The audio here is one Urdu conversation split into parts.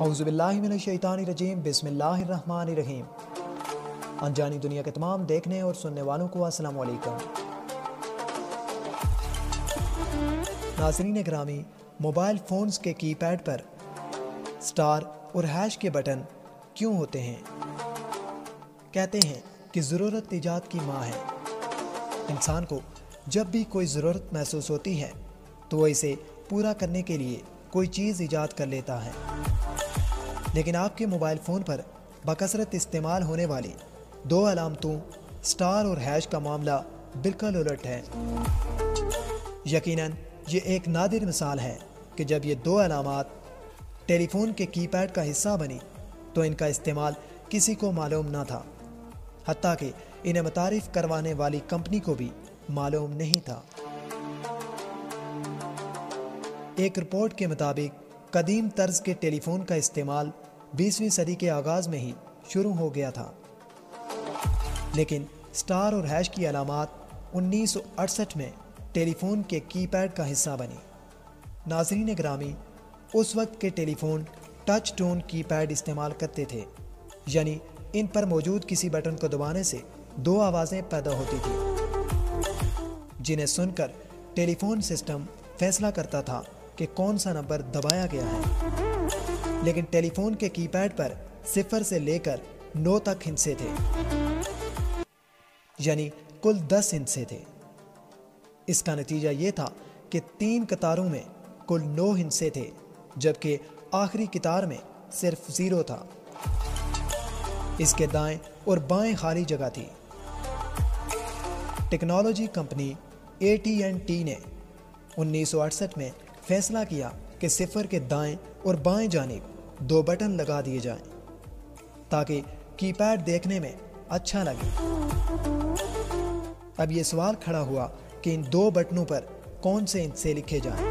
اعوذ باللہ من الشیطان الرجیم، بسم اللہ الرحمن الرحیم۔ انجانی دنیا کے تمام دیکھنے اور سننے والوں کو السلام علیکم۔ ناظرین گرامی، موبائل فونز کے کی پیڈ پر سٹار اور ہیش کے بٹن کیوں ہوتے ہیں؟ کہتے ہیں کہ ضرورت ایجاد کی ماں ہے۔ انسان کو جب بھی کوئی ضرورت محسوس ہوتی ہے تو وہ اسے پورا کرنے کے لیے کوئی چیز ایجاد کر لیتا ہے، لیکن آپ کے موبائل فون پر بکثرت استعمال ہونے والی دو علامتوں سٹار اور ہیش کا معاملہ بالکل الٹ ہے۔ یقیناً یہ ایک نادر مثال ہے کہ جب یہ دو علامات ٹیلی فون کے کی پیڈ کا حصہ بنی تو ان کا استعمال کسی کو معلوم نہ تھا، حتیٰ کہ انہیں متعارف کروانے والی کمپنی کو بھی معلوم نہیں تھا۔ ایک رپورٹ کے مطابق قدیم طرز کے ٹیلی فون کا استعمال 20ویں صدی کے آغاز میں ہی شروع ہو گیا تھا، لیکن سٹار اور ہیش کی علامات 1968 میں ٹیلی فون کے کی پیڈ کا حصہ بنی۔ ناظرین گرامی، اس وقت کے ٹیلی فون ٹچ ٹون کی پیڈ استعمال کرتے تھے، یعنی ان پر موجود کسی بٹن کو دبانے سے دو آوازیں پیدا ہوتی تھی، جنہیں سن کر ٹیلی فون سسٹم فیصلہ کرتا تھا کہ کون سا نمبر دبایا گیا ہے۔ لیکن ٹیلی فون کے کی پیڈ پر 0 سے لے کر 9 تک ہندسے تھے، یعنی کل 10 ہندسے تھے۔ اس کا نتیجہ یہ تھا کہ 3 قطاروں میں کل 9 ہندسے تھے، جبکہ آخری قطار میں صرف 0 تھا۔ اس کے دائیں اور بائیں خالی جگہ تھی۔ ٹیکنالوجی کمپنی AT&T نے 1968 میں فیصلہ کیا کہ 0 کے دائیں اور بائیں جانب 2 بٹن لگا دیے جائیں تاکہ کی پیڈ دیکھنے میں اچھا لگے۔ اب یہ سوال کھڑا ہوا کہ ان 2 بٹنوں پر کون سے ہندسے لکھے جائیں،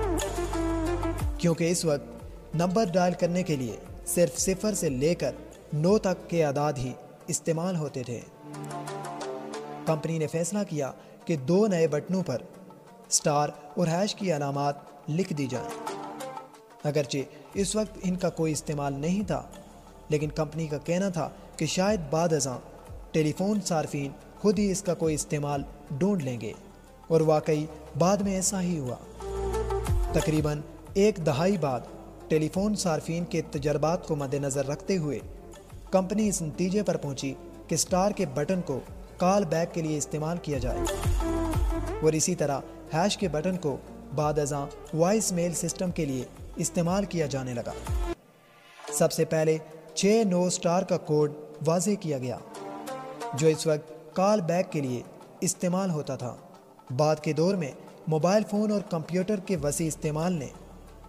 کیونکہ اس وقت نمبر ڈائل کرنے کے لیے صرف 0 سے لے کر 9 تک کے اعداد ہی استعمال ہوتے تھے۔ کمپنی نے فیصلہ کیا کہ 2 نئے بٹنوں پر سٹار اور ہیش کی علامات لکھ دی جائیں۔ اگرچہ اس وقت ان کا کوئی استعمال نہیں تھا، لیکن کمپنی کا کہنا تھا کہ شاید بعد ازاں ٹیلی فون صارفین خود ہی اس کا کوئی استعمال ڈھونڈ لیں گے، اور واقعی بعد میں ایسا ہی ہوا۔ تقریباً 1 دہائی بعد ٹیلی فون صارفین کے تجربات کو مد نظر رکھتے ہوئے کمپنی اس نتیجے پر پہنچی کہ سٹار کے بٹن کو کال بیک کے لیے استعمال کیا جائے، اور اسی طرح ہیش کے بٹن کو بعد ازاں وائس میل سسٹم کے لیے استعمال کیا جانے لگا۔ سب سے پہلے 6 سٹار کا کوڈ واضح کیا گیا، جو اس وقت کال بیک کے لیے استعمال ہوتا تھا۔ بعد کے دور میں موبائل فون اور کمپیوٹر کے وسیع استعمال نے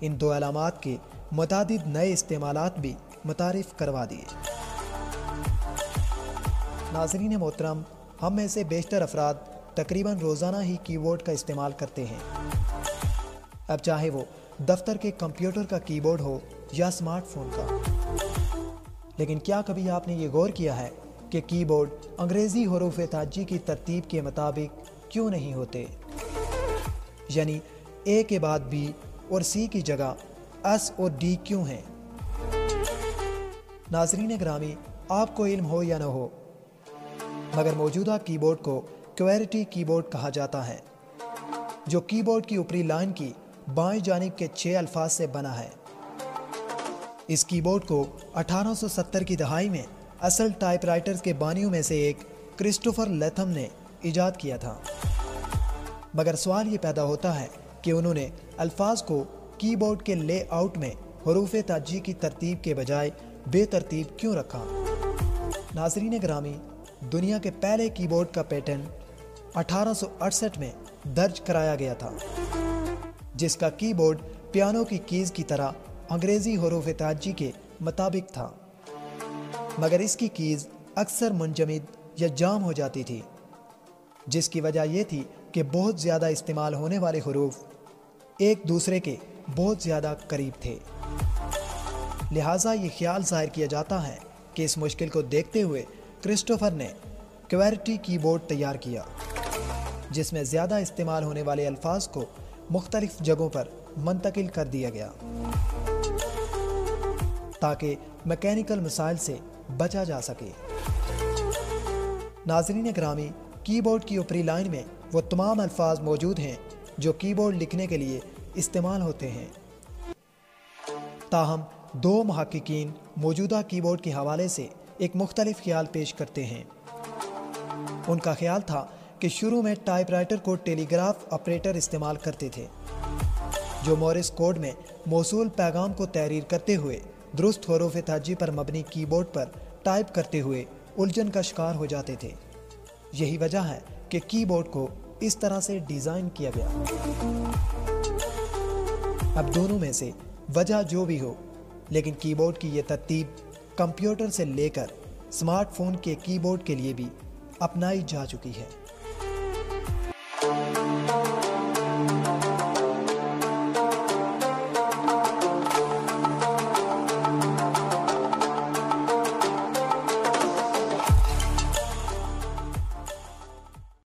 ان 2 علامات کے متعدد نئے استعمالات بھی متعارف کروا دیے۔ ناظرین محترم، ہم میں سے بیشتر افراد تقریباً روزانہ ہی کی بورڈ کا استعمال کرتے ہیں، اب چاہے وہ دفتر کے کمپیوٹر کا کی بورڈ ہو یا اسمارٹ فون کا۔ لیکن کیا کبھی آپ نے یہ غور کیا ہے کہ کی بورڈ انگریزی حروف تہجی کی ترتیب کے مطابق کیوں نہیں ہوتے؟ یعنی A کے بعد B اور C کی جگہ S اور D کیوں ہیں؟ ناظرین گرامی، آپ کو علم ہو یا نہ ہو، مگر موجودہ کی بورڈ کو QWERTY کی بورڈ کہا جاتا ہے، جو کی بورڈ کی اوپری لائن کی بائیں جانب کے 6 الفاظ سے بنا ہے۔ اس کی بورڈ کو 1870 کی دہائی میں اصل ٹائپ رائٹرز کے بانیوں میں سے ایک کرسٹوفر لیتھم نے ایجاد کیا تھا، مگر سوال یہ پیدا ہوتا ہے کہ انہوں نے الفاظ کو کی بورڈ کے لے آؤٹ میں حروف تہجی کی ترتیب کے بجائے بے ترتیب کیوں رکھا؟ ناظرین گرامی، دنیا کے پہلے کی بورڈ کا پیٹنٹ 1868 میں درج کرایا گیا تھا، جس کا کی بورڈ پیانو کی کیز کی طرح انگریزی حروف تہجی کے مطابق تھا، مگر اس کی کیز اکثر منجمد یا جام ہو جاتی تھی، جس کی وجہ یہ تھی کہ بہت زیادہ استعمال ہونے والے حروف ایک دوسرے کے بہت زیادہ قریب تھے۔ لہٰذا یہ خیال ظاہر کیا جاتا ہے کہ اس مشکل کو دیکھتے ہوئے کرسٹوفر نے QWERTY کی بورڈ تیار کیا، جس میں زیادہ استعمال ہونے والے الفاظ کو مختلف جگہوں پر منتقل کر دیا گیا۔ تاکہ میکینیکل مسائل سے بچا جا سکے۔ ناظرین گرامی، کی بورڈ کی اوپری لائن میں وہ تمام الفاظ موجود ہیں جو کی بورڈ لکھنے کے لیے استعمال ہوتے ہیں۔ تاہم دو محققین موجودہ کی بورڈ کے حوالے سے ایک مختلف خیال پیش کرتے ہیں۔ ان کا خیال تھا کہ شروع میں ٹائپ رائٹر کو ٹیلی گراف آپریٹر استعمال کرتے تھے، جو مورس کوڈ میں موصول پیغام کو تحریر کرتے ہوئے درست حروف تہجی پر مبنی کی بورڈ پر ٹائپ کرتے ہوئے الجھن کا شکار ہو جاتے تھے۔ یہی وجہ ہے کہ کی بورڈ کو اس طرح سے ڈیزائن کیا گیا۔ اب دونوں میں سے وجہ جو بھی ہو، لیکن کی بورڈ کی یہ ترتیب کمپیوٹر سے لے کر اسمارٹ فون کے کی بورڈ کے لیے بھی اپنائی جا چکی ہے۔